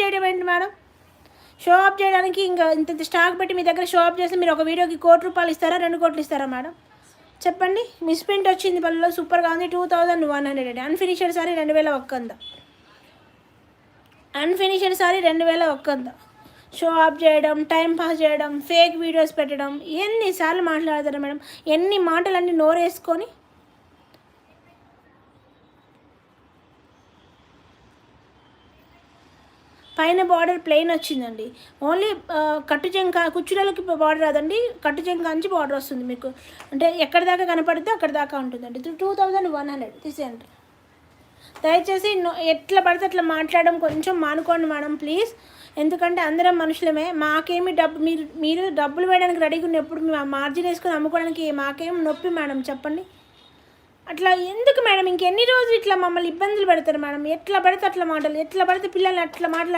చేయడం ఏంటి madam? Show off చేయడానికి ఇంకా ఇంత స్టాక్ పెట్టి మీ దగ్గర షో ఆఫ్ చేస్తే మీరు ఒక వీడియోకి ₹1,00,00,000 ఇస్తారా, 2 కోట్లు ఇస్తారా మేడం? చెప్పండి. మిస్ ప్రింట్ వచ్చింది పళ్ళలో, సూపర్గా ఉంది, 2100. అన్ఫినిషడ్ సారీ 2100. అన్ఫినిషడ్ సారీ 2100. షో ఆఫ్ చేయడం, టైం పాస్ చేయడం, ఫేక్ వీడియోస్ పెట్టడం, ఎన్నిసార్లు మాట్లాడతారు మేడం? ఎన్ని మాటలన్నీ నోరేసుకొని. పైన బార్డర్ ప్లెయిన్ వచ్చిందండి. ఓన్లీ కట్టు చెంక కుచ్చులకి బార్డర్ రాదండి, కట్టు చెంక నుంచి బార్డర్ వస్తుంది మీకు. అంటే ఎక్కడి దాకా కనపడితే అక్కడి దాకా ఉంటుందండి. 2100 తీసేయండి. దయచేసి ఎట్లా పడితే అట్లా మాట్లాడడం కొంచెం మానుకోండి మేడం ప్లీజ్. ఎందుకంటే అందరం మనుషులమే. మాకేమి మీరు డబ్బులు వేయడానికి రెడీగా ఉన్నప్పుడు మార్జిన్ వేసుకొని అమ్ముకోవడానికి మాకేం నొప్పి మేడం చెప్పండి. అట్లా ఎందుకు మేడం? ఇంకెన్ని రోజులు ఇట్లా మమ్మల్ని ఇబ్బందులు పెడతారు మేడం? ఎట్లా పడితే అట్లా మాటలు, ఎట్లా పడితే పిల్లల్ని అట్లా మాట్లాడితే